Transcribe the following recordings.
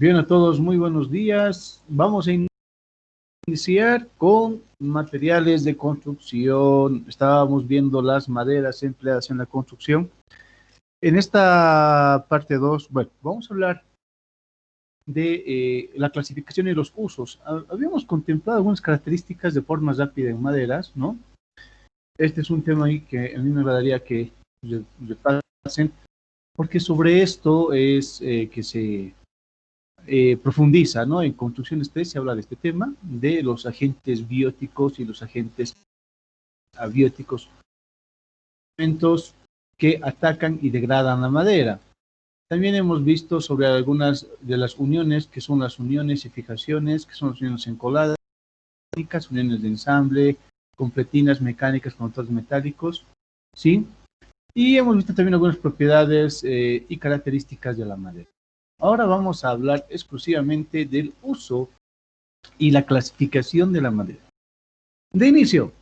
Bien a todos, muy buenos días. Vamos a iniciar con materiales de construcción. Estábamos viendo las maderas empleadas en la construcción. En esta parte 2, bueno, vamos a hablar de la clasificación y los usos. Habíamos contemplado algunas características de forma rápida en maderas, ¿no? Este es un tema ahí que a mí me agradaría que repasen, porque sobre esto es que se profundiza, ¿no? En construcciones 3 se habla de este tema, de los agentes bióticos y los agentes abióticos, elementos que atacan y degradan la madera. También hemos visto sobre algunas de las uniones, que son las uniones y fijaciones, que son las uniones encoladas, uniones de ensamble, completinas mecánicas con motores metálicos, ¿sí? Y hemos visto también algunas propiedades y características de la madera. Ahora vamos a hablar exclusivamente del uso y la clasificación de la madera. De inicio,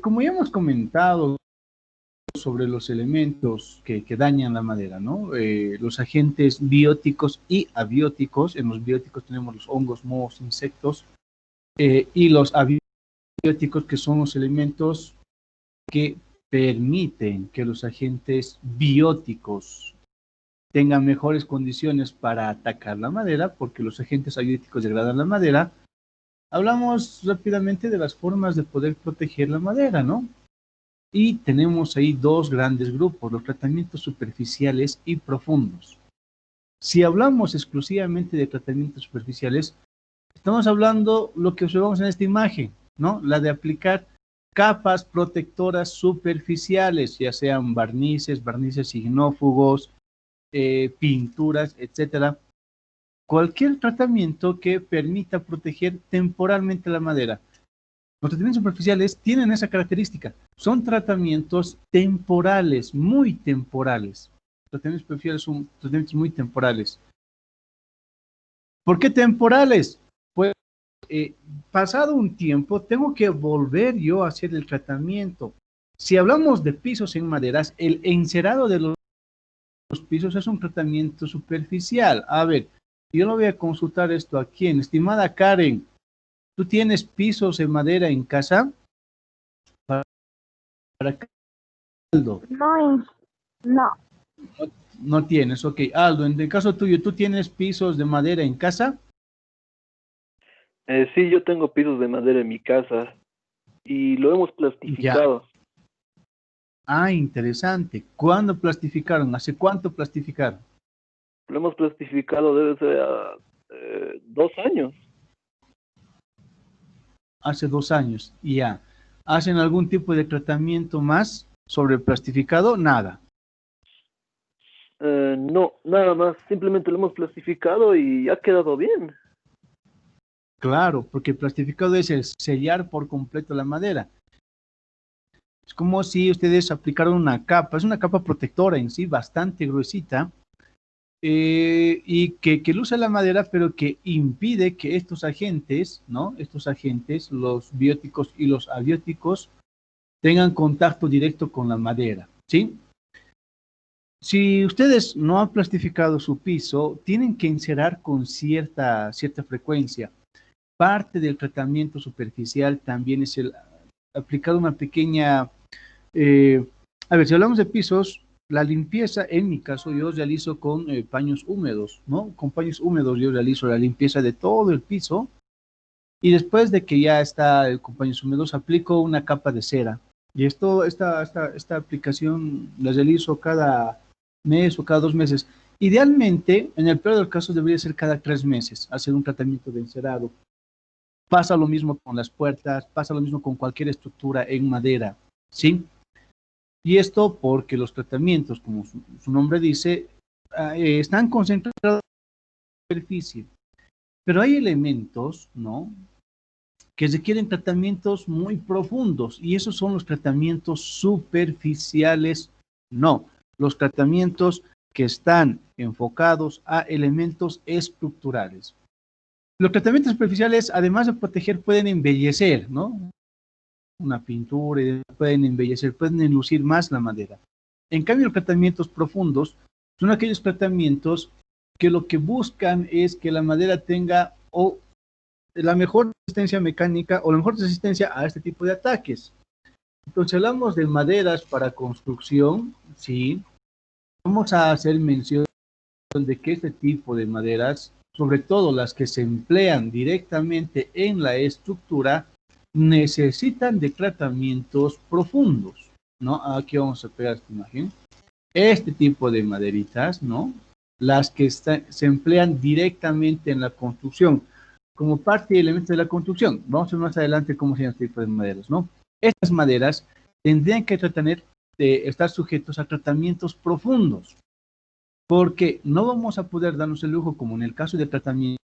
como ya hemos comentado sobre los elementos que dañan la madera, ¿no? Los agentes bióticos y abióticos. En los bióticos tenemos los hongos, mohos, insectos, y los abióticos, que son los elementos que permiten que los agentes bióticos tengan mejores condiciones para atacar la madera, porque los agentes abióticos degradan la madera. Hablamos rápidamente de las formas de poder proteger la madera, ¿no? Y tenemos ahí dos grandes grupos, los tratamientos superficiales y profundos. Si hablamos exclusivamente de tratamientos superficiales, estamos hablando lo que observamos en esta imagen, ¿no? La de aplicar capas protectoras superficiales, ya sean barnices, barnices ignófugos, pinturas, etcétera. Cualquier tratamiento que permita proteger temporalmente la madera. Los tratamientos superficiales tienen esa característica. Son tratamientos temporales, muy temporales. Los tratamientos superficiales son tratamientos muy temporales. ¿Por qué temporales? Pues pasado un tiempo tengo que volver yo a hacer el tratamiento. Si hablamos de pisos en maderas, el encerado de los pisos es un tratamiento superficial. A ver, yo lo voy a consultar esto aquí. Estimada Karen, ¿tú tienes pisos en madera en casa? Para Aldo. No, no. No tienes, ok. Aldo, en el caso tuyo, ¿tú tienes pisos de madera en casa? Sí, yo tengo pisos de madera en mi casa y lo hemos Ya. plastificado. Ah, interesante. ¿Cuándo plastificaron? ¿Hace cuánto plastificaron? Lo hemos plastificado debe ser 2 años. Hace 2 años. Ya. ¿Hacen algún tipo de tratamiento más sobre el plastificado? Nada. No, nada más. Simplemente lo hemos plastificado y ha quedado bien. Claro, porque el plastificado es el sellar por completo la madera. Es como si ustedes aplicaron una capa, es una capa protectora en sí, bastante gruesita, y que luce la madera, pero que impide que estos agentes, ¿no? Estos agentes, los bióticos y los abióticos, tengan contacto directo con la madera, ¿sí? Si ustedes no han plastificado su piso, tienen que encerar con cierta frecuencia. Parte del tratamiento superficial también es el aplicar una pequeña... a ver, si hablamos de pisos, la limpieza, en mi caso, yo realizo con paños húmedos, ¿no? Con paños húmedos yo realizo la limpieza de todo el piso y después de que ya está con paños húmedos, aplico una capa de cera. Y esta aplicación la realizo cada mes o cada 2 meses. Idealmente, en el peor de los casos, debería ser cada 3 meses, hacer un tratamiento de encerado. Pasa lo mismo con las puertas, pasa lo mismo con cualquier estructura en madera, ¿sí? Y esto porque los tratamientos, como su nombre dice, están concentrados en la superficie. Pero hay elementos, ¿no?, que requieren tratamientos muy profundos y esos son los tratamientos superficiales. No, los tratamientos que están enfocados a elementos estructurales. Los tratamientos superficiales, además de proteger, pueden embellecer, ¿no? Una pintura, pueden embellecer, pueden enlucir más la madera. En cambio, los tratamientos profundos son aquellos tratamientos que lo que buscan es que la madera tenga o la mejor resistencia mecánica o la mejor resistencia a este tipo de ataques. Entonces hablamos de maderas para construcción, sí, vamos a hacer mención de que este tipo de maderas, sobre todo las que se emplean directamente en la estructura, necesitan de tratamientos profundos, ¿no? Aquí vamos a pegar esta imagen. Este tipo de maderitas, ¿no? Las que se emplean directamente en la construcción, como parte de elementos de la construcción. Vamos a ver más adelante cómo se llaman este tipo de maderas, ¿no? Estas maderas tendrían que estar sujetos a tratamientos profundos, porque no vamos a poder darnos el lujo, como en el caso de tratamientos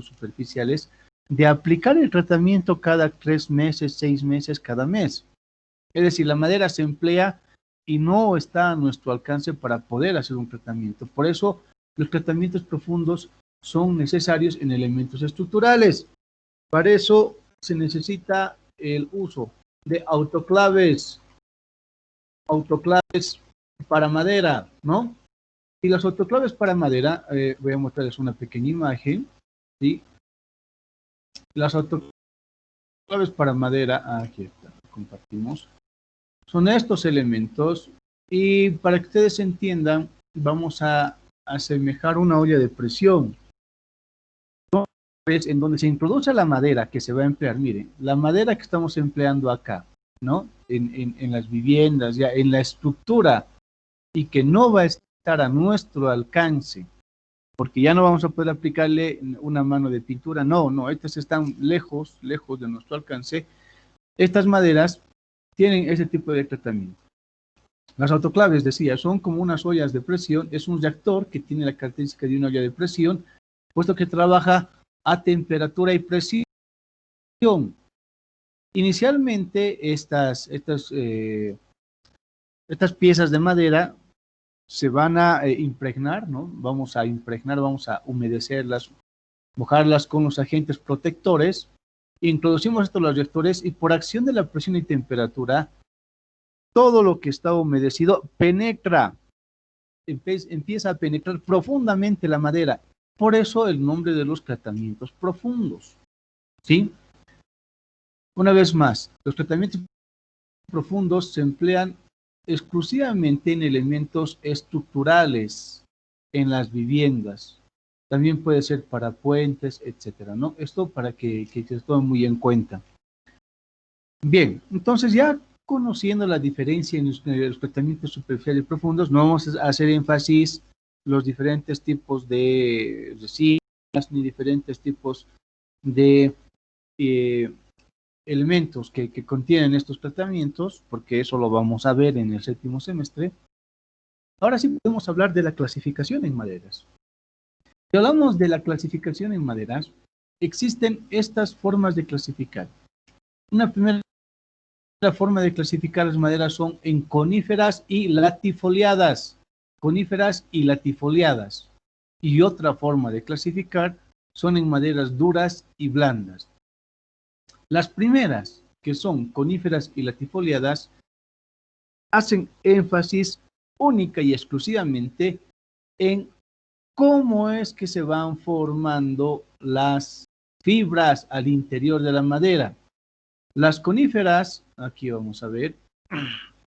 superficiales, de aplicar el tratamiento cada 3 meses, 6 meses, cada mes. Es decir, la madera se emplea y no está a nuestro alcance para poder hacer un tratamiento. Por eso, los tratamientos profundos son necesarios en elementos estructurales. Para eso se necesita el uso de autoclaves para madera, ¿no? Y las autoclaves para madera, voy a mostrarles una pequeña imagen, ¿sí? Las autoclaves para madera, aquí está, compartimos. Son estos elementos y para que ustedes entiendan, vamos a asemejar una olla de presión. Entonces, en donde se introduce la madera que se va a emplear, miren, la madera que estamos empleando acá, ¿no? En las viviendas, ya en la estructura, y que no va a estar a nuestro alcance, porque ya no vamos a poder aplicarle una mano de pintura, no, estas están lejos de nuestro alcance. Estas maderas tienen ese tipo de tratamiento. Las autoclaves, decía, son como unas ollas de presión, es un reactor que tiene la característica de una olla de presión, puesto que trabaja a temperatura y presión. Inicialmente estas piezas de madera se van a impregnar, ¿no? Vamos a impregnar, vamos a humedecerlas, mojarlas con los agentes protectores, introducimos estos los reactores y por acción de la presión y temperatura, todo lo que está humedecido penetra, empieza a penetrar profundamente la madera. Por eso el nombre de los tratamientos profundos, ¿sí? Una vez más, los tratamientos profundos se emplean exclusivamente en elementos estructurales, en las viviendas. También puede ser para puentes, etcétera, ¿no? Esto para que se tome muy en cuenta. Bien, entonces ya conociendo la diferencia en los tratamientos superficiales y profundos, no vamos a hacer énfasis los diferentes tipos de resinas ni diferentes tipos de elementos que contienen estos tratamientos, porque eso lo vamos a ver en el 7º semestre. Ahora sí podemos hablar de la clasificación en maderas. Si hablamos de la clasificación en maderas, existen estas formas de clasificar. Una primera forma de clasificar las maderas son en coníferas y latifoliadas. Coníferas y latifoliadas. Y otra forma de clasificar son en maderas duras y blandas. Las primeras, que son coníferas y latifoliadas, hacen énfasis única y exclusivamente en cómo es que se van formando las fibras al interior de la madera. Las coníferas, aquí vamos a ver,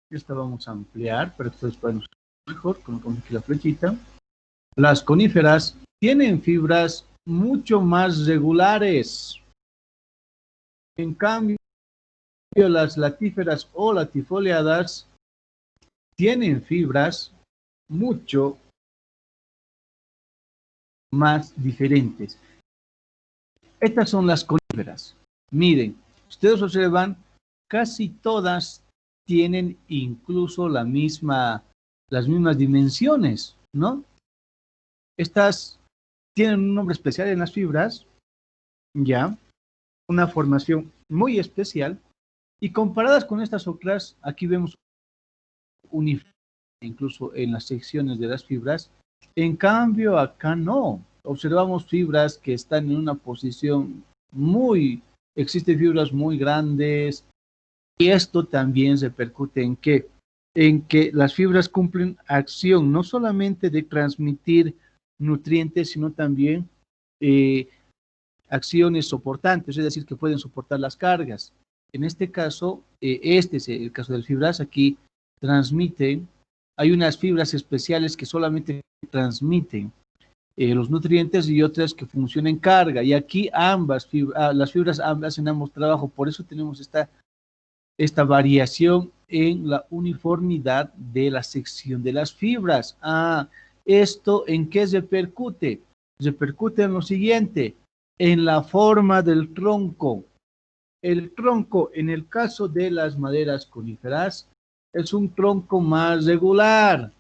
esta vamos a ampliar para que ustedes puedan usar mejor, con aquí la flechita. Las coníferas tienen fibras mucho más regulares. En cambio, las latíferas o latifoliadas tienen fibras mucho más diferentes. Estas son las coníferas. Miren, ustedes observan, casi todas tienen incluso las mismas dimensiones, ¿no? Estas tienen un nombre especial en las fibras, ya, una formación muy especial, y comparadas con estas otras, aquí vemos uniforme incluso en las secciones de las fibras. En cambio acá no, observamos fibras que están en una posición existen fibras muy grandes, y esto también repercute en que las fibras cumplen acción no solamente de transmitir nutrientes, sino también acciones soportantes, es decir, que pueden soportar las cargas. En este caso, este es el caso del fibras, aquí transmiten, hay unas fibras especiales que solamente transmiten los nutrientes y otras que funcionan en carga, y aquí las fibras ambas hacen ambos trabajo, por eso tenemos esta variación en la uniformidad de la sección de las fibras. ¿Esto en qué repercute? Repercute en lo siguiente, en la forma del tronco. El tronco, en el caso de las maderas coníferas, es un tronco más regular.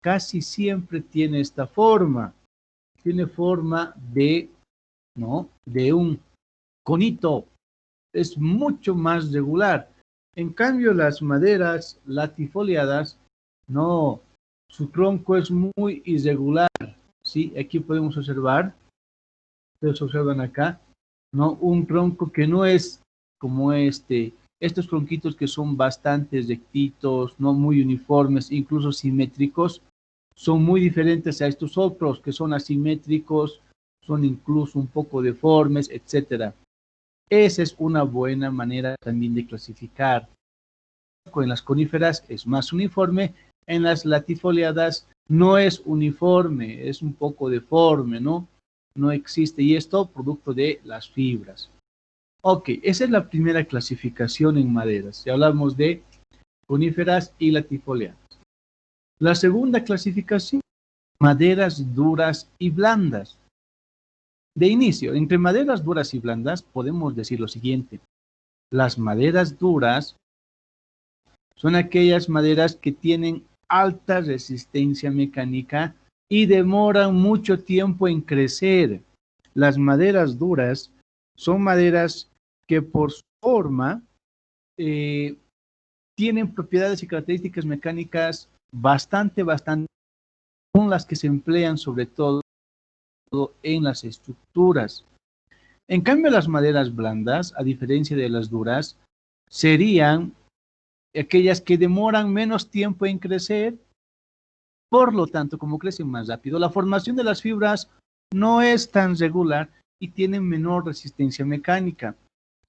Casi siempre tiene esta forma. Tiene forma de, ¿no?, de un conito. Es mucho más regular. En cambio, las maderas latifoliadas, no, su tronco es muy irregular. ¿Sí? Aquí podemos observar, ustedes observan acá, ¿no?, un tronco que no es como estos tronquitos que son bastante rectitos, no muy uniformes, incluso simétricos, son muy diferentes a estos otros que son asimétricos, son incluso un poco deformes, etcétera. Esa es una buena manera también de clasificar. En las coníferas es más uniforme, en las latifoliadas no es uniforme, es un poco deforme, ¿no? No existe, y esto producto de las fibras. Ok, esa es la primera clasificación en maderas. Ya hablamos de coníferas y latifoliadas. La segunda clasificación, maderas duras y blandas. De inicio, entre maderas duras y blandas podemos decir lo siguiente. Las maderas duras son aquellas maderas que tienen alta resistencia mecánica y demoran mucho tiempo en crecer. Las maderas duras son maderas que por su forma tienen propiedades y características mecánicas bastante, son las que se emplean sobre todo en las estructuras. En cambio, las maderas blandas, a diferencia de las duras, serían aquellas que demoran menos tiempo en crecer, por lo tanto, como crecen más rápido, la formación de las fibras no es tan regular y tienen menor resistencia mecánica.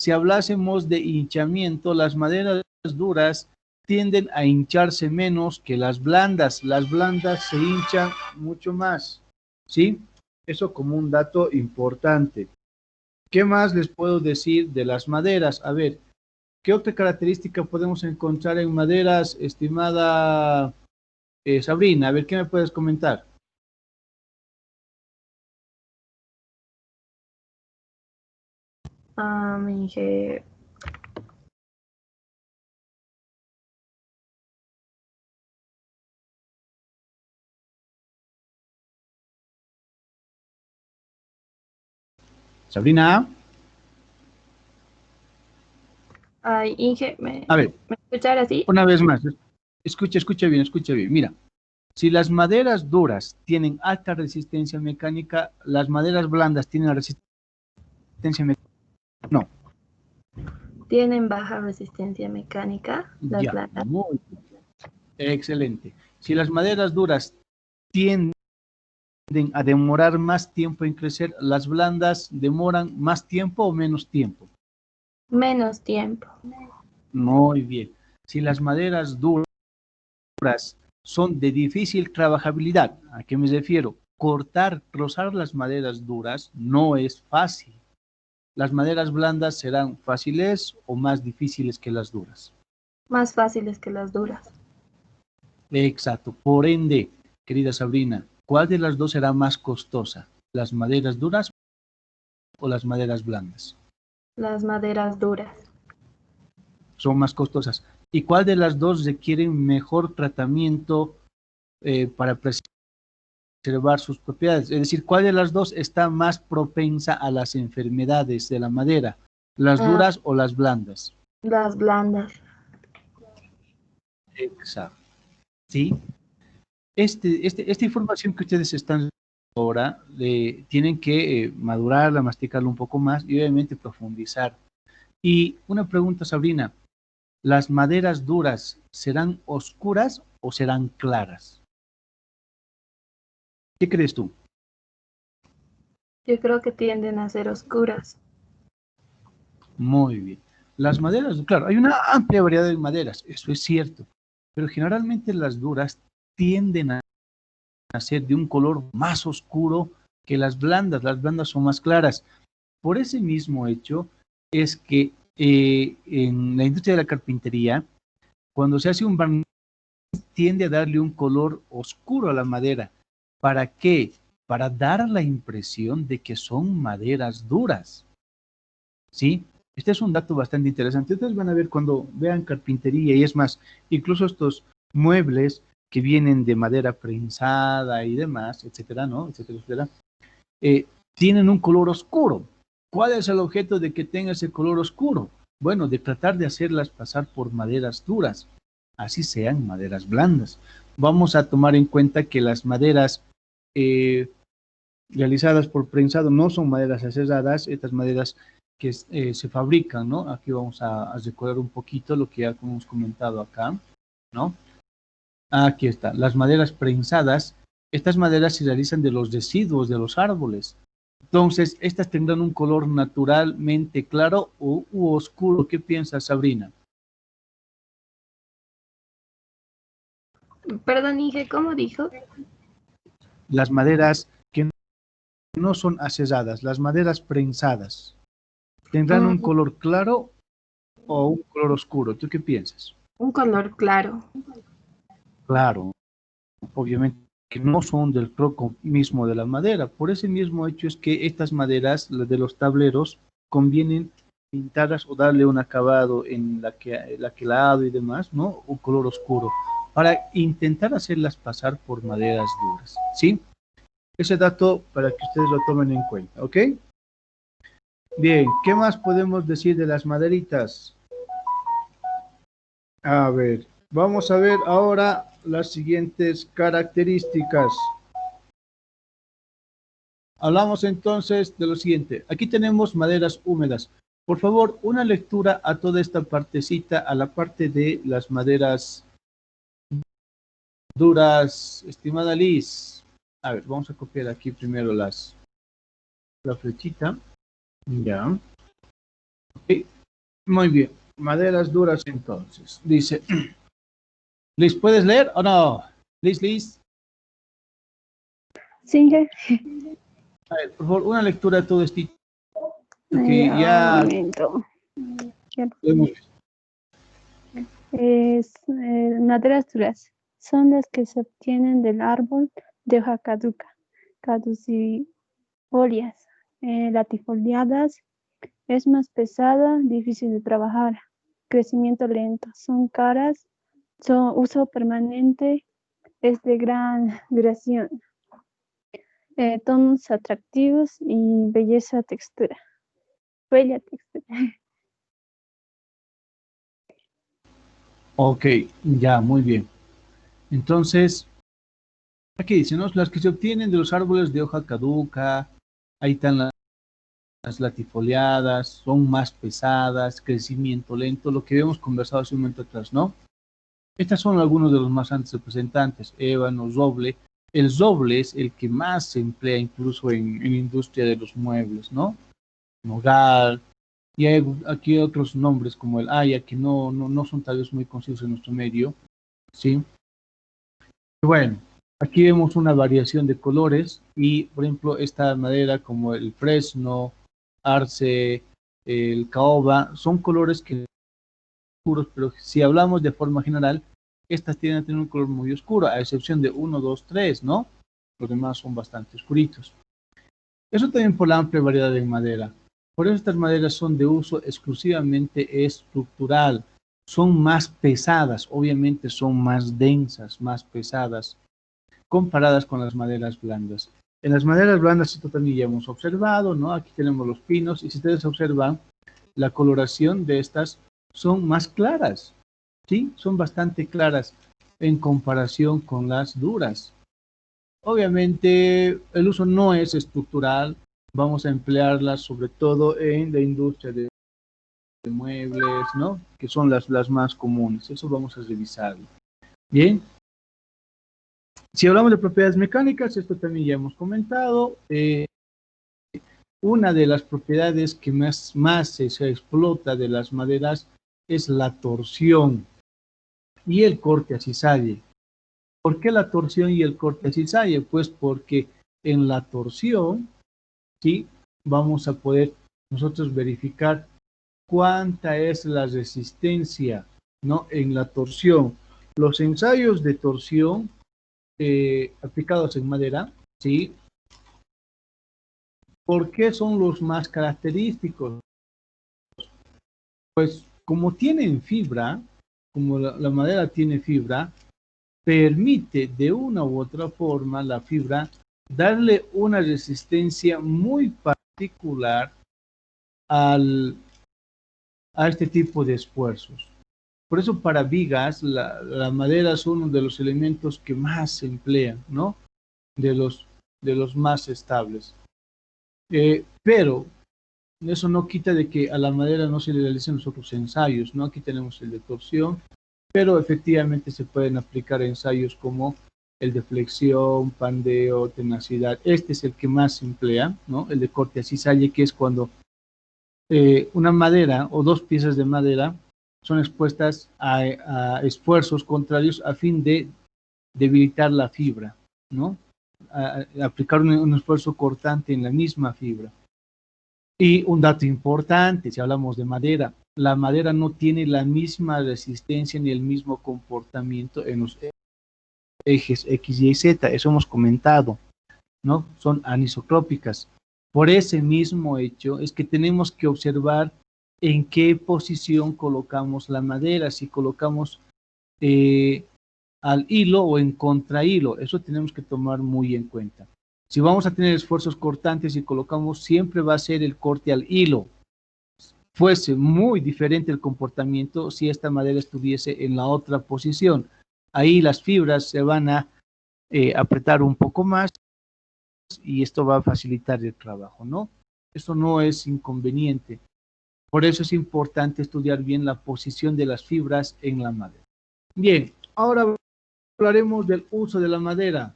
Si hablásemos de hinchamiento, las maderas duras tienden a hincharse menos que las blandas se hinchan mucho más, ¿sí? Eso como un dato importante. ¿Qué más les puedo decir de las maderas? A ver, ¿qué otra característica podemos encontrar en maderas, estimada Sabrina? A ver, ¿qué me puedes comentar? Inge, Sabrina, Inge, a ver, ¿me escuchar así? una vez más, escucha bien, escucha bien. Mira, si las maderas duras tienen alta resistencia mecánica, las maderas blandas tienen resistencia mecánica. No, Tienen baja resistencia mecánica, las ya, plantas. muy bien, excelente. Si las maderas duras tienden a demorar más tiempo en crecer, las blandas demoran más tiempo o menos tiempo. Menos tiempo. Muy bien. Si las maderas duras son de difícil trabajabilidad, ¿a qué me refiero? Trozar las maderas duras no es fácil. Las maderas blandas serán fáciles o más difíciles que las duras. Más fáciles que las duras. Exacto. Por ende, querida Sabrina, ¿cuál de las dos será más costosa? ¿Las maderas duras o las maderas blandas? Las maderas duras. Son más costosas. ¿Y cuál de las dos requiere mejor tratamiento para preservar sus propiedades? Es decir, ¿cuál de las dos está más propensa a las enfermedades de la madera? ¿Las Ah, duras o las blandas? las blandas. Exacto. ¿Sí? Esta información que ustedes están ahora, tienen que madurarla, masticarla un poco más y obviamente profundizar. Y una pregunta, Sabrina, ¿las maderas duras serán oscuras o serán claras? ¿Qué crees tú? Yo creo que tienden a ser oscuras. Muy bien. Las maderas, claro, hay una amplia variedad de maderas, eso es cierto, pero generalmente las duras tienden a ser de un color más oscuro que las blandas son más claras. Por ese mismo hecho es que en la industria de la carpintería, cuando se hace un barniz, tiende a darle un color oscuro a la madera. ¿Para qué? Para dar la impresión de que son maderas duras. ¿Sí? Este es un dato bastante interesante. Ustedes van a ver cuando vean carpintería y es más, incluso estos muebles que vienen de madera prensada y demás, etcétera, ¿no? Etcétera, etcétera, eh, tienen un color oscuro. ¿Cuál es el objeto de que tenga ese color oscuro? Bueno, de tratar de hacerlas pasar por maderas duras, así sean maderas blandas. Vamos a tomar en cuenta que las maderas eh, realizadas por prensado no son maderas aserradas, estas maderas que se fabrican, ¿no? Aquí vamos a recordar un poquito lo que ya hemos comentado acá, ¿no? Aquí está, las maderas prensadas, estas maderas se realizan de los residuos de los árboles. Entonces, estas tendrán un color naturalmente claro u oscuro. ¿Qué piensas, Sabrina? Perdón, Inge, ¿cómo dijo? Las maderas que no son aserradas, las maderas prensadas, ¿tendrán un Mm, color claro o un color oscuro? ¿Tú qué piensas? un color claro. Claro, obviamente que no son del tronco mismo de la madera. Por ese mismo hecho es que estas maderas, las de los tableros, convienen pintarlas o darle un acabado en el aquelado y demás, ¿no? Un color oscuro, para intentar hacerlas pasar por maderas duras, ¿sí? Ese dato para que ustedes lo tomen en cuenta, ¿ok? Bien, ¿qué más podemos decir de las maderitas? A ver, vamos a ver ahora las siguientes características. Hablamos entonces de lo siguiente. Aquí tenemos maderas húmedas. Por favor, una lectura a toda esta partecita, a la parte de las maderas duras, estimada Liz. A ver, vamos a copiar aquí primero la flechita. Ya. Ok, muy bien. Maderas duras entonces. Dice, Liz, ¿puedes leer o no? Liz. Sí, Inge. A ver, por favor, una lectura a todo esto que Ya, un ya momento. hemos visto. Maderas duras son las que se obtienen del árbol de hoja caduca, caducifolias, latifoliadas, es más pesada, difícil de trabajar, crecimiento lento, son caras, son uso permanente, es de gran duración, tonos atractivos y bella textura. Ok, ya, muy bien. Entonces, aquí dice, ¿no? Las que se obtienen de los árboles de hoja caduca, ahí están las latifoliadas, son más pesadas, crecimiento lento, lo que habíamos conversado hace un momento atrás, ¿no? Estas son algunos de los más antes representantes, ébano, roble. El roble es el que más se emplea incluso en la industria de los muebles, ¿no? Nogal, y hay aquí otros nombres como el haya, que no son tal vez muy conocidos en nuestro medio, ¿sí? Bueno, aquí vemos una variación de colores y, por ejemplo, esta madera como el fresno, arce, el caoba, son colores que son oscuros, pero si hablamos de forma general, estas tienen a tener un color muy oscuro, a excepción de 1, 2, 3, ¿no? Los demás son bastante oscuritos. Eso también por la amplia variedad de madera. Por eso estas maderas son de uso exclusivamente estructural. Son más pesadas, obviamente son más densas, más pesadas, comparadas con las maderas blandas. En las maderas blandas, esto también ya hemos observado, ¿no? Aquí tenemos los pinos, y si ustedes observan, la coloración de estas son más claras, ¿sí? Son bastante claras en comparación con las duras. Obviamente, el uso no es estructural, vamos a emplearlas sobre todo en la industria de muebles, ¿no? Que son las más comunes, eso vamos a revisarlo. Bien. Si hablamos de propiedades mecánicas, esto también ya hemos comentado. una de las propiedades que más se explota de las maderas es la torsión y el corte a cizalle. ¿Por qué la torsión y el corte a cizalle? Pues porque en la torsión, ¿sí?, vamos a poder nosotros verificar cuánta es la resistencia, ¿no?, en la torsión. Los ensayos de torsión aplicados en madera, ¿sí? ¿Por qué son los más característicos? Pues como tienen fibra, como la madera tiene fibra, permite de una u otra forma la fibra darle una resistencia muy particular a este tipo de esfuerzos. Por eso para vigas la madera es uno de los elementos que más se emplean, ¿no? De los más estables. Pero eso no quita de que a la madera no se le realicen los otros ensayos, ¿no? Aquí tenemos el de torsión, pero efectivamente se pueden aplicar ensayos como el de flexión, pandeo, tenacidad. Este es el que más se emplea, ¿no? El de corte a cizalle, que es cuando una madera o dos piezas de madera son expuestas a esfuerzos contrarios a fin de debilitar la fibra, ¿no? A aplicar un esfuerzo cortante en la misma fibra. Y un dato importante, si hablamos de madera, la madera no tiene la misma resistencia ni el mismo comportamiento en los ejes X, Y y Z, eso hemos comentado, ¿no? Son anisotrópicas. Por ese mismo hecho es que tenemos que observar en qué posición colocamos la madera, si colocamos al hilo o en contrahilo, eso tenemos que tomar muy en cuenta. Si vamos a tener esfuerzos cortantes y colocamos, siempre va a ser el corte al hilo. Fuese muy diferente el comportamiento si esta madera estuviese en la otra posición. Ahí las fibras se van a apretar un poco más y esto va a facilitar el trabajo, ¿no? Eso no es inconveniente. Por eso es importante estudiar bien la posición de las fibras en la madera. Bien, ahora hablaremos del uso de la madera.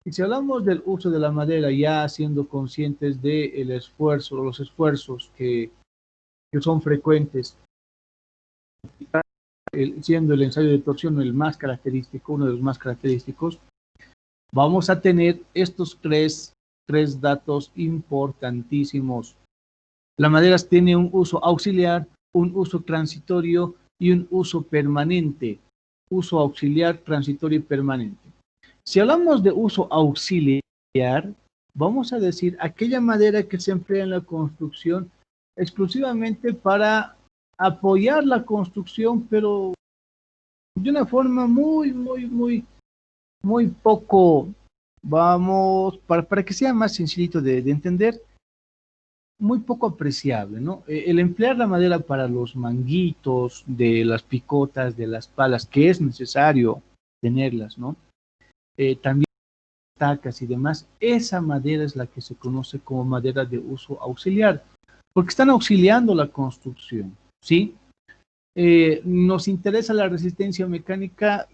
Y si hablamos del uso de la madera, ya siendo conscientes del esfuerzo, los esfuerzos que son frecuentes, siendo el ensayo de torsión el más característico, uno de los más característicos, vamos a tener estos tres datos importantísimos. La madera tiene un uso auxiliar, un uso transitorio y un uso permanente. Uso auxiliar, transitorio y permanente. Si hablamos de uso auxiliar, vamos a decir aquella madera que se emplea en la construcción exclusivamente para apoyar la construcción, pero de una forma muy poco, vamos, para que sea más sencillito de entender, muy poco apreciable, ¿no? El emplear la madera para los manguitos de las picotas, de las palas, que es necesario tenerlas, ¿no? También tacas y demás, esa madera es la que se conoce como madera de uso auxiliar, porque están auxiliando la construcción, ¿sí? Nos interesa la resistencia mecánica,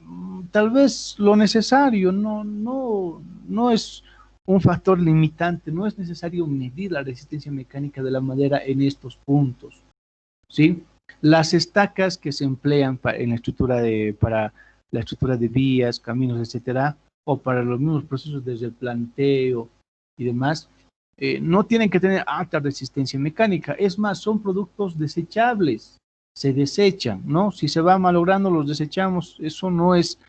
tal vez lo necesario, no es un factor limitante, no es necesario medir la resistencia mecánica de la madera en estos puntos, ¿sí? Las estacas que se emplean en la estructura para la estructura de vías, caminos, etcétera, o para los mismos procesos desde el planteo y demás, no tienen que tener alta resistencia mecánica, es más, son productos desechables, se desechan, ¿no? Si se va malogrando, los desechamos, eso no es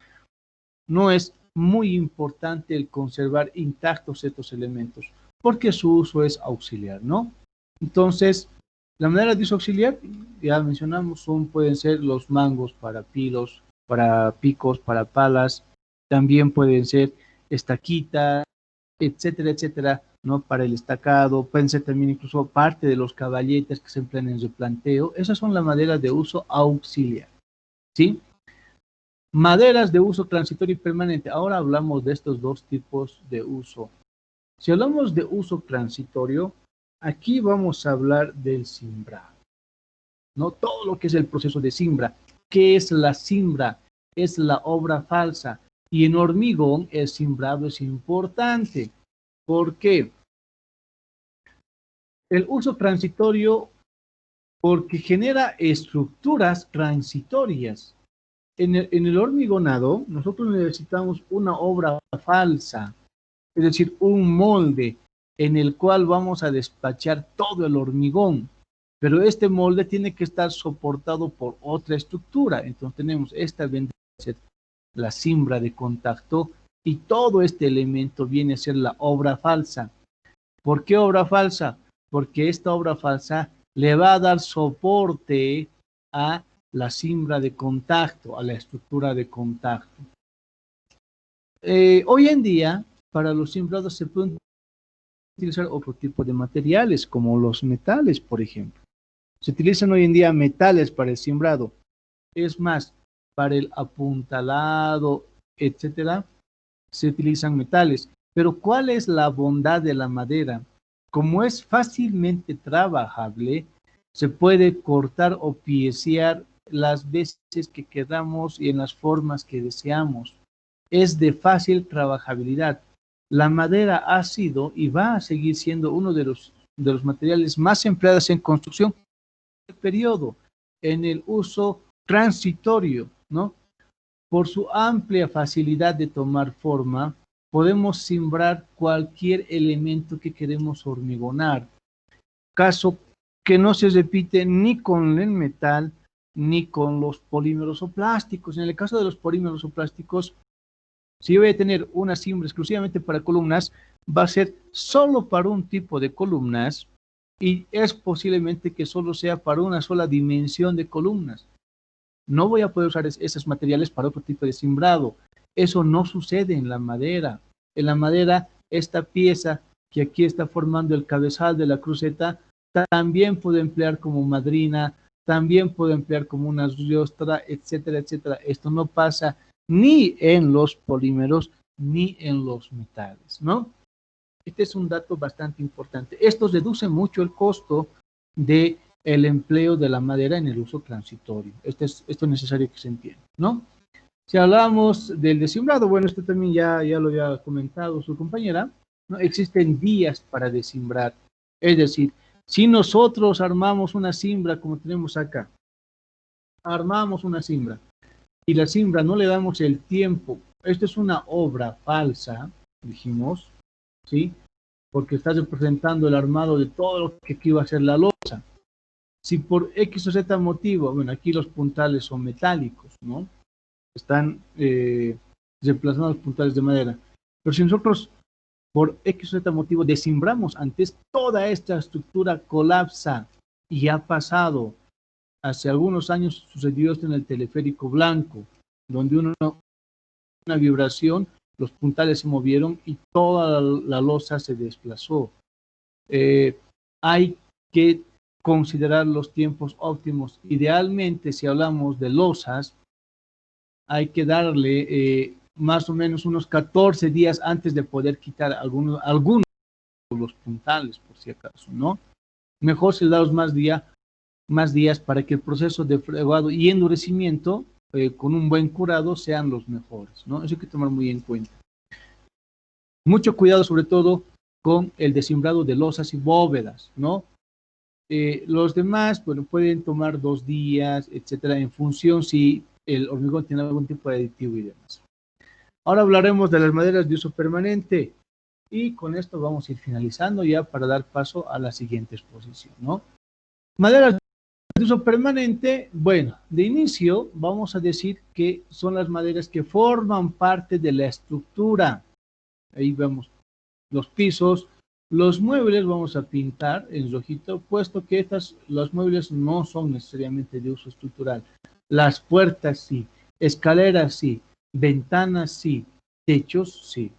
muy importante el conservar intactos estos elementos, porque su uso es auxiliar, ¿no? Entonces, la manera de uso auxiliar, ya mencionamos, pueden ser los mangos para pilos, para picos, para palas, también pueden ser estaquitas, etcétera, etcétera, ¿no? Para el estacado, pueden ser también incluso parte de los caballetes que se emplean en replanteo. Esas son las maderas de uso auxiliar, ¿sí? Maderas de uso transitorio y permanente. Ahora hablamos de estos dos tipos de uso. Si hablamos de uso transitorio, aquí vamos a hablar del cimbrado, ¿no? Todo lo que es el proceso de simbra. ¿Qué es la simbra? Es la obra falsa. Y en hormigón el cimbrado es importante. ¿Por qué? El uso transitorio porque genera estructuras transitorias. En el hormigonado, nosotros necesitamos una obra falsa, es decir, un molde en el cual vamos a despachar todo el hormigón, pero este molde tiene que estar soportado por otra estructura. Entonces tenemos esta vendría a ser la cimbra de contacto y todo este elemento viene a ser la obra falsa. ¿Por qué obra falsa? Porque esta obra falsa le va a dar soporte a la cimbra de contacto, a la estructura de contacto. Hoy en día, para los cimbrados se pueden utilizar otro tipo de materiales, como los metales, por ejemplo. Se utilizan hoy en día metales para el cimbrado. Es más, para el apuntalado, etcétera, se utilizan metales. Pero ¿cuál es la bondad de la madera? Como es fácilmente trabajable, se puede cortar o piecear las veces que queramos y en las formas que deseamos. Es de fácil trabajabilidad. La madera ha sido y va a seguir siendo uno de los materiales más empleados en construcción en el periodo, en el uso transitorio, ¿no? Por su amplia facilidad de tomar forma, podemos cimbrar cualquier elemento que queremos hormigonar, caso que no se repite ni con el metal ni con los polímeros o plásticos. En el caso de los polímeros o plásticos, si yo voy a tener una cimbra exclusivamente para columnas, va a ser solo para un tipo de columnas y es posiblemente que solo sea para una sola dimensión de columnas. No voy a poder usar esos materiales para otro tipo de cimbrado. Eso no sucede en la madera. En la madera, esta pieza que aquí está formando el cabezal de la cruceta, también puedo emplear como madrina, también puedo emplear como una riostra, etcétera, etcétera. Esto no pasa ni en los polímeros ni en los metales, ¿no? Este es un dato bastante importante. Esto reduce mucho el costo de el empleo de la madera en el uso transitorio. Esto es necesario que se entienda, ¿no? Si hablamos del desimbrado, bueno, esto también ya lo había comentado su compañera, ¿no? Existen días para desimbrar. Es decir, si nosotros armamos una cimbra como tenemos acá, armamos una cimbra y la cimbra no le damos el tiempo, esto es una obra falsa, dijimos, ¿sí? Porque está representando el armado de todo lo que aquí va a ser la losa. Si por X o Z motivo, bueno, aquí los puntales son metálicos, ¿no? Están reemplazando los puntales de madera. Pero si nosotros por X o Z motivo desimbramos antes, toda esta estructura colapsa y ha pasado. Hace algunos años sucedió esto en el teleférico blanco, donde una vibración, los puntales se movieron y toda la losa se desplazó. Hay que considerar los tiempos óptimos. Idealmente, si hablamos de losas, hay que darle más o menos unos 14 días antes de poder quitar algunos de los puntales, por si acaso, ¿no? Mejor si le damos más días para que el proceso de fregado y endurecimiento con un buen curado sean los mejores, ¿no? Eso hay que tomar muy en cuenta. Mucho cuidado sobre todo con el desimbrado de losas y bóvedas, ¿no? Los demás, bueno, pueden tomar 2 días, etcétera, en función si el hormigón tiene algún tipo de aditivo y demás. Ahora hablaremos de las maderas de uso permanente y con esto vamos a ir finalizando ya para dar paso a la siguiente exposición, ¿no? Maderas de uso permanente, bueno, de inicio vamos a decir que son las maderas que forman parte de la estructura. Ahí vemos los pisos, los muebles vamos a pintar en rojito, puesto que los muebles no son necesariamente de uso estructural. Las puertas sí, escaleras sí, ventanas sí, techos sí.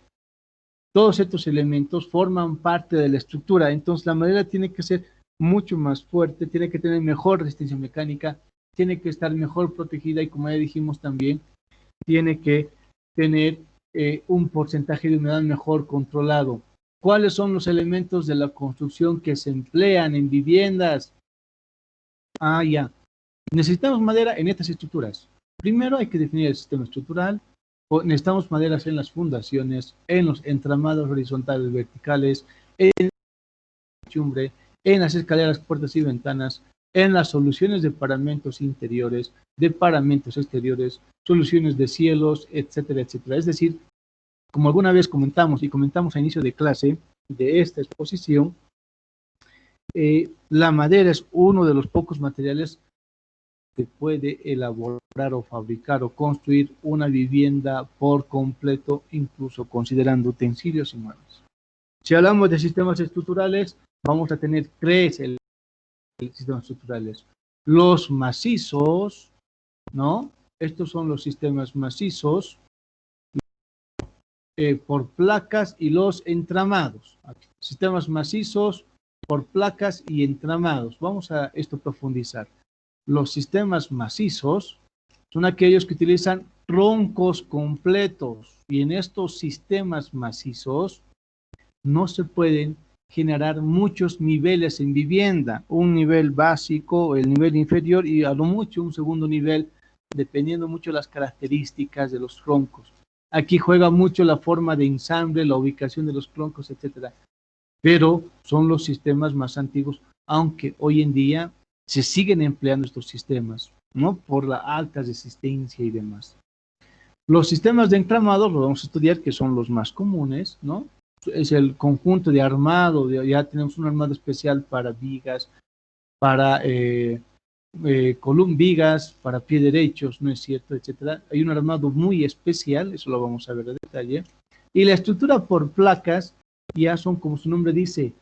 Todos estos elementos forman parte de la estructura, entonces la madera tiene que ser mucho más fuerte, tiene que tener mejor resistencia mecánica, tiene que estar mejor protegida y como ya dijimos también, tiene que tener un porcentaje de humedad mejor controlado. ¿Cuáles son los elementos de la construcción que se emplean en viviendas? Ya. Necesitamos madera en estas estructuras. Primero hay que definir el sistema estructural. Necesitamos maderas en las fundaciones, en los entramados horizontales verticales, en la techumbre, en las escaleras, puertas y ventanas, en las soluciones de paramentos interiores, de paramentos exteriores, soluciones de cielos, etcétera, etcétera. Es decir, como alguna vez comentamos a inicio de clase de esta exposición, la madera es uno de los pocos materiales que puede elaborar o fabricar o construir una vivienda por completo, incluso considerando utensilios y muebles. Si hablamos de sistemas estructurales, vamos a tener tres sistemas estructurales. Los macizos, ¿no? Estos son los sistemas macizos por placas y los entramados. Aquí, sistemas macizos por placas y entramados. Vamos a esto profundizar. Los sistemas macizos son aquellos que utilizan troncos completos y en estos sistemas macizos no se pueden generar muchos niveles en vivienda, un nivel básico, el nivel inferior y a lo mucho un segundo nivel, dependiendo mucho de las características de los troncos. Aquí juega mucho la forma de ensamble, la ubicación de los troncos, etcétera. Pero son los sistemas más antiguos, aunque hoy en día se siguen empleando estos sistemas, ¿no? Por la alta resistencia y demás. Los sistemas de entramados los vamos a estudiar, que son los más comunes, ¿no? Es el conjunto de armado, ya tenemos un armado especial para vigas, para vigas, para pie derechos, ¿no es cierto?, etcétera. Hay un armado muy especial, eso lo vamos a ver en detalle. Y la estructura por placas ya son, como su nombre dice,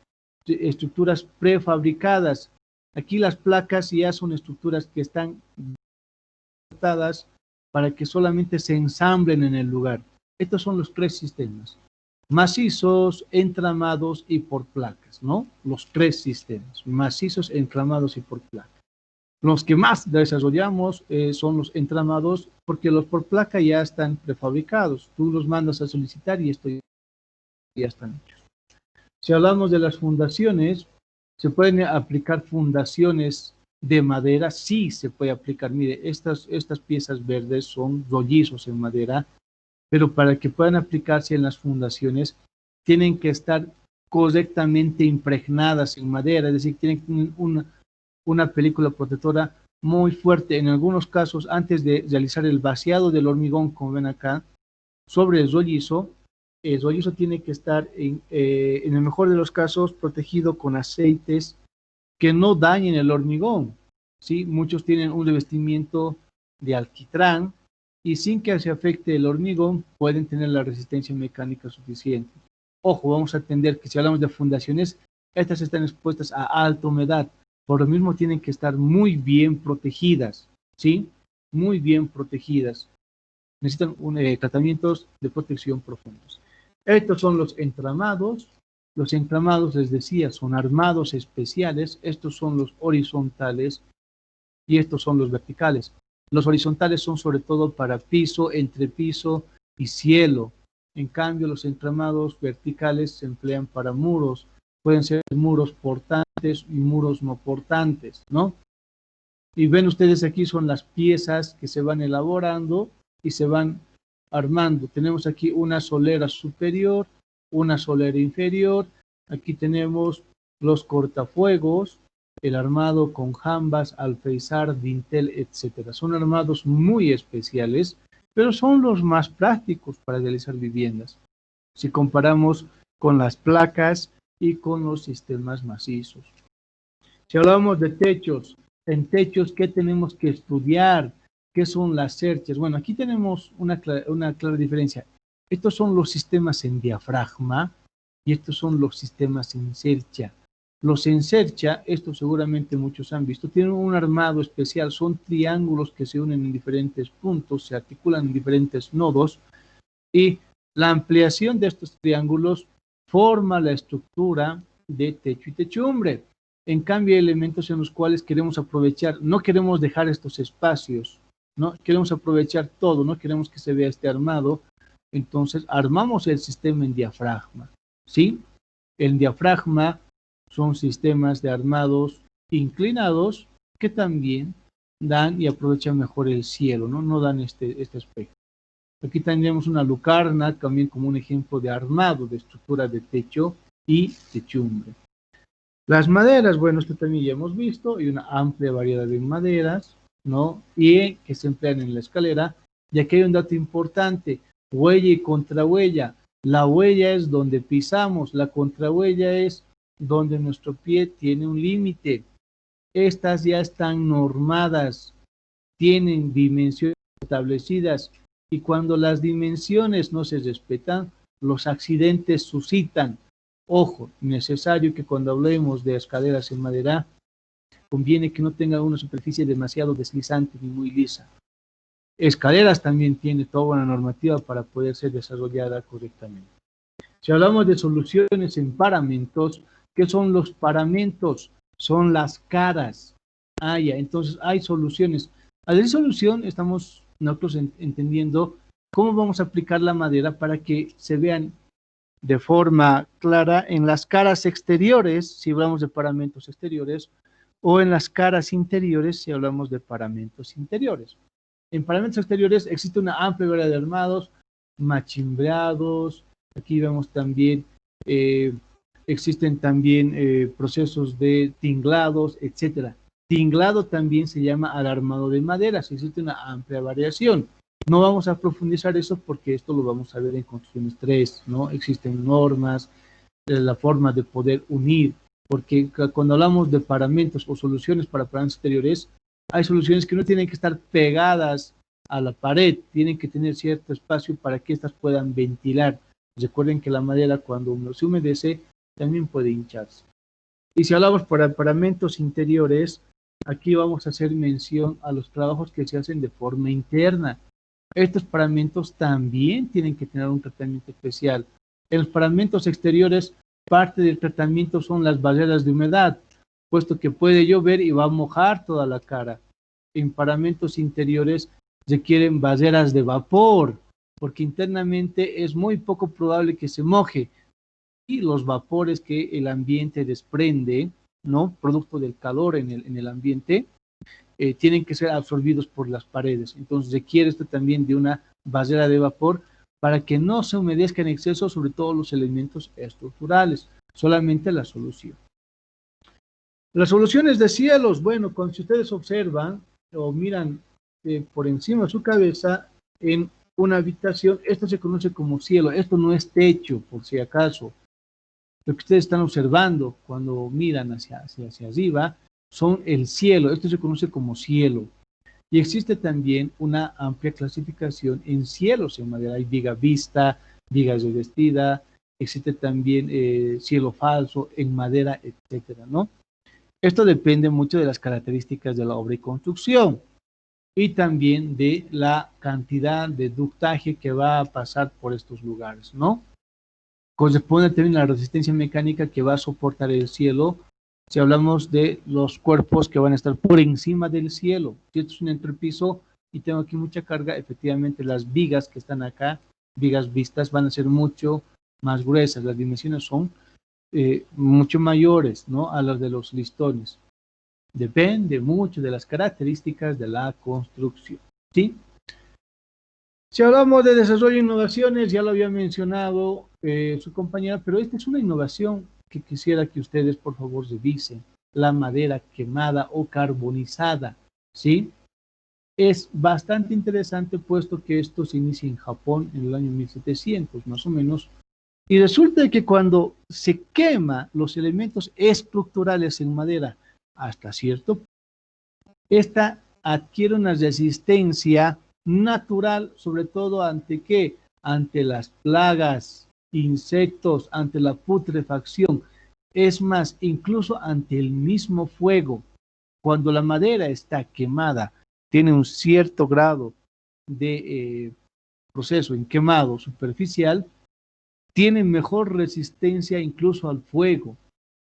estructuras prefabricadas. Aquí las placas ya son estructuras que están adaptadas para que solamente se ensamblen en el lugar. Estos son los tres sistemas: macizos, entramados y por placas, ¿no? Los tres sistemas: macizos, entramados y por placas. Los que más desarrollamos son los entramados, porque los por placa ya están prefabricados. Tú los mandas a solicitar y esto ya están hechos. Si hablamos de las fundaciones, ¿se pueden aplicar fundaciones de madera? Sí, se puede aplicar. Mire, estas piezas verdes son rollizos en madera, pero para que puedan aplicarse en las fundaciones, tienen que estar correctamente impregnadas en madera, es decir, tienen una película protectora muy fuerte. En algunos casos, antes de realizar el vaciado del hormigón, como ven acá, sobre el rollizo tiene que estar, en el mejor de los casos, protegido con aceites que no dañen el hormigón, ¿sí? Muchos tienen un revestimiento de alquitrán y sin que se afecte el hormigón, pueden tener la resistencia mecánica suficiente. Ojo, vamos a entender que si hablamos de fundaciones, estas están expuestas a alta humedad, por lo mismo tienen que estar muy bien protegidas, ¿sí? Muy bien protegidas. Necesitan tratamientos de protección profundos. Estos son los entramados. Los entramados, les decía, son armados especiales. Estos son los horizontales y estos son los verticales. Los horizontales son sobre todo para piso, entrepiso y cielo. En cambio, los entramados verticales se emplean para muros. Pueden ser muros portantes y muros no portantes, ¿no? Y ven ustedes aquí son las piezas que se van elaborando y se van armando. Tenemos aquí una solera superior, una solera inferior. Aquí tenemos los cortafuegos, el armado con jambas, alféizar, dintel, etcétera. Son armados muy especiales, pero son los más prácticos para realizar viviendas. Si comparamos con las placas y con los sistemas macizos. Si hablamos de techos, en techos, ¿qué tenemos que estudiar? ¿Qué son las cerchas? Bueno, aquí tenemos una clara diferencia. Estos son los sistemas en diafragma y estos son los sistemas en cercha. Los en cercha, estos seguramente muchos han visto, tienen un armado especial, son triángulos que se unen en diferentes puntos, se articulan en diferentes nodos y la ampliación de estos triángulos forma la estructura de techo y techumbre. En cambio, hay elementos en los cuales queremos aprovechar, no queremos dejar estos espacios, no queremos aprovechar todo, no queremos que se vea este armado, entonces armamos el sistema en diafragma, ¿sí? El diafragma son sistemas de armados inclinados que también dan y aprovechan mejor el cielo, ¿no? No dan este aspecto. Aquí tendríamos una lucarna también como un ejemplo de armado de estructura de techo y techumbre. Las maderas, bueno, esto también ya hemos visto, hay una amplia variedad de maderas, ¿no? Y que se emplean en la escalera. Y aquí hay un dato importante, huella y contrahuella. La huella es donde pisamos, la contrahuella es donde nuestro pie tiene un límite. Estas ya están normadas, tienen dimensiones establecidas y cuando las dimensiones no se respetan, los accidentes suscitan. Ojo, necesario que cuando hablemos de escaleras en madera, conviene que no tenga una superficie demasiado deslizante ni muy lisa. Escaleras también tiene toda una normativa para poder ser desarrollada correctamente. Si hablamos de soluciones en paramentos, ¿qué son los paramentos? Son las caras. Ah, ya, entonces hay soluciones. Al decir solución, estamos nosotros entendiendo cómo vamos a aplicar la madera para que se vean de forma clara en las caras exteriores, si hablamos de paramentos exteriores, o en las caras interiores, si hablamos de paramentos interiores. En paramentos exteriores existe una amplia variedad de armados, machimbreados, aquí vemos también, existen también procesos de tinglados, etcétera. Tinglado también se llama al armado de maderas, existe una amplia variación. No vamos a profundizar eso porque esto lo vamos a ver en construcciones 3, ¿no? Existen normas, la forma de poder unir, porque cuando hablamos de paramentos o soluciones para paramentos exteriores, hay soluciones que no tienen que estar pegadas a la pared, tienen que tener cierto espacio para que éstas puedan ventilar. Recuerden que la madera cuando se humedece también puede hincharse. Y si hablamos para paramentos interiores, aquí vamos a hacer mención a los trabajos que se hacen de forma interna. Estos paramentos también tienen que tener un tratamiento especial. En los paramentos exteriores, parte del tratamiento son las barreras de humedad, puesto que puede llover y va a mojar toda la cara. En paramentos interiores requieren barreras de vapor, porque internamente es muy poco probable que se moje. Y los vapores que el ambiente desprende, ¿no? Producto del calor en el ambiente, tienen que ser absorbidos por las paredes. Entonces requiere esto también de una barrera de vapor para que no se humedezca en exceso, sobre todo los elementos estructurales, solamente la solución. Las soluciones de cielos, bueno, cuando si ustedes observan o miran por encima de su cabeza en una habitación, esto se conoce como cielo, esto no es techo, por si acaso. Lo que ustedes están observando cuando miran hacia arriba son el cielo, esto se conoce como cielo. Y existe también una amplia clasificación en cielos en madera. Hay viga vista, viga revestida, existe también cielo falso en madera, etcétera, ¿no? Esto depende mucho de las características de la obra y construcción y también de la cantidad de ductaje que va a pasar por estos lugares, ¿no? Corresponde también a la resistencia mecánica que va a soportar el cielo. Si hablamos de los cuerpos que van a estar por encima del cielo, si esto es un entrepiso y tengo aquí mucha carga, efectivamente las vigas que están acá, vigas vistas, van a ser mucho más gruesas, las dimensiones son mucho mayores, ¿no? A las de los listones. Depende mucho de las características de la construcción, ¿sí? Si hablamos de desarrollo e innovaciones, ya lo había mencionado su compañera, pero esta es una innovación que quisiera que ustedes por favor revisen, la madera quemada o carbonizada, ¿sí? Es bastante interesante puesto que esto se inicia en Japón en el año 1700 más o menos, y resulta que cuando se quema los elementos estructurales en madera hasta cierto punto, esta adquiere una resistencia natural, sobre todo ante qué, ante las plagas, insectos, ante la putrefacción, es más, incluso ante el mismo fuego. Cuando la madera está quemada, tiene un cierto grado de proceso en quemado superficial, tiene mejor resistencia incluso al fuego.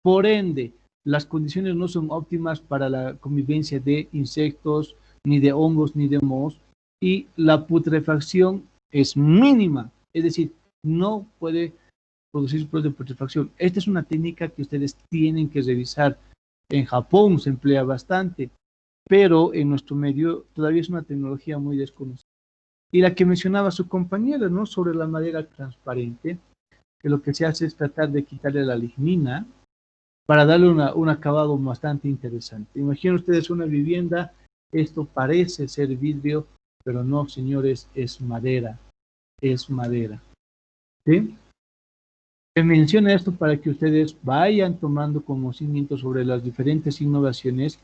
Por ende, las condiciones no son óptimas para la convivencia de insectos, ni de hongos, ni de mohos, y la putrefacción es mínima, es decir, no puede producir procesos de putrefacción. Esta es una técnica que ustedes tienen que revisar. En Japón se emplea bastante, pero en nuestro medio todavía es una tecnología muy desconocida. Y la que mencionaba su compañera, ¿no? Sobre la madera transparente, que lo que se hace es tratar de quitarle la lignina, para darle un acabado bastante interesante. Imaginen ustedes una vivienda, esto parece ser vidrio, pero no, señores, es madera, ¿sí? Se menciona esto para que ustedes vayan tomando conocimiento sobre las diferentes innovaciones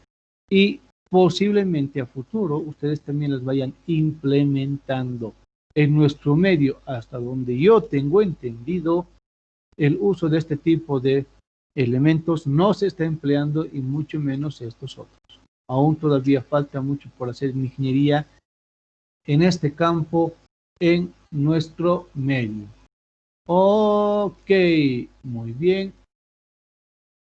y posiblemente a futuro ustedes también las vayan implementando. En nuestro medio, hasta donde yo tengo entendido, el uso de este tipo de elementos no se está empleando y mucho menos estos otros. Aún todavía falta mucho por hacer en ingeniería en este campo en nuestro medio. Ok, muy bien.